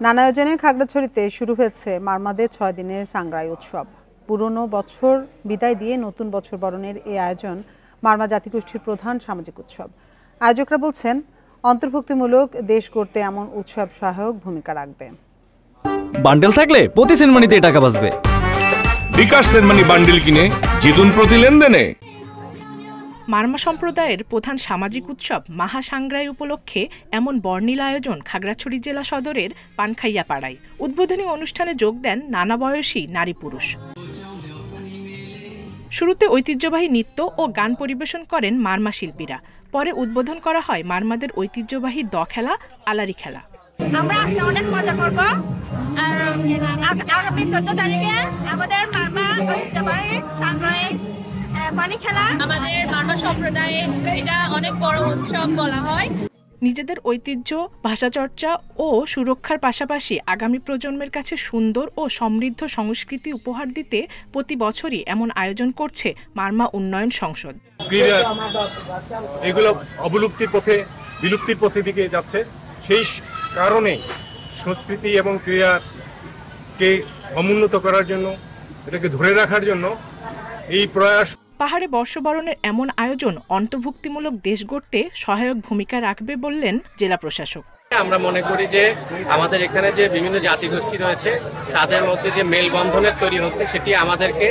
নানা আয়োজনে খাগড়াছড়িতে শুরু হয়েছে মারমাদের 6 দিনের সাংগ্রাই উৎসব। পুরনো বছর বিদায় দিয়ে নতুন বছর বরণের এই আয়োজন মারমা জাতিগোষ্ঠীর প্রধান সামাজিক উৎসব। আয়োজকরা বলছেন, অন্তর্ভুক্তিমূলক দেশ গড়তে এমন উৎসব সহায়ক ভূমিকা রাখবে। বান্ডেল থাকলে প্রতি সেনমানিতে টাকা বাঁচবে। বিকাশ সেনমানি বান্ডেল কিনে জিতুন প্রতি লেনদেনে। মারমা সম্প্রদায়ের প্রধান সামাজিক উৎসব মহাসাংগ্রাই উপলক্ষে এমন বর্ণিল আয়োজন খাগড়াছড়ি জেলা সদরের পানখাইয়া পাড়ায়। উদ্বোধনী অনুষ্ঠানে যোগ দেন নানা বয়সী নারী পুরুষ। শুরুতে ঐতিহ্যবাহী নৃত্য ও গান পরিবেশন করেন মারমা শিল্পীরা। পরে উদ্বোধন করা হয় মারমাদের ঐতিহ্যবাহী দ খেলা, আলারি খেলা। আমরা আজকে অনেক মজা করব। আর আগামী 14 তারিখে আমাদের মারমা ঐতিহ্যবাহী সাংগ্রাই পানি খেলা। আমাদের মারমা সম্প্রদায়ে এটা অনেক বড় উৎসব বলা হয়। নিজেদের ঐতিহ্য, ভাষাচর্চা ও সুরক্ষার পাশাপাশি আগামী প্রজন্মের কাছে সুন্দর ও সমৃদ্ধ সংস্কৃতি উপহার দিতে প্রতি বছরই এমন আয়োজন করছে মারমা উন্নয়ন সংসদ। এগুলো বিলুপ্তির পথে দিকে যাচ্ছে। সেই কারণে সংস্কৃতি এবং ক্রীড়াকে সমুন্নত করার জন্য, এটাকে ধরে রাখার জন্য এই প্রয়াস। পাহাড়ে বর্ষবরণের এমন আয়োজন অন্তর্ভুক্তিমূলক দেশ গড়তে সহায়ক ভূমিকা রাখবে বললেন জেলা প্রশাসক। আমরা মনে করি যে আমাদের এখানে যে বিভিন্ন জাতিগোষ্ঠী রয়েছে তাদের মধ্যে যে মেলবন্ধনের তৈরি হচ্ছে, সেটি আমাদেরকে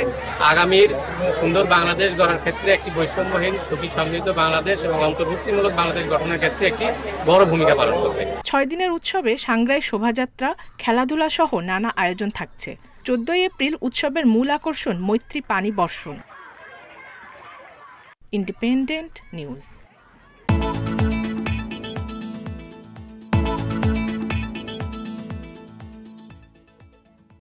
আগামীর সুন্দর বাংলাদেশ গড়ার ক্ষেত্রে একটি বৈষম্যহীন, সুখী, সমৃদ্ধ বাংলাদেশ এবং অন্তর্ভুক্তিমূলক বাংলাদেশ গঠনের ক্ষেত্রে একটি বড় ভূমিকা পালন করবে। 6 দিনের উৎসবে সাংগ্রাই শোভাযাত্রা, খেলাধুলা সহ নানা আয়োজন থাকছে। 14 এপ্রিল উৎসবের মূল আকর্ষণ মৈত্রী পানি বর্ষণ। Independent news.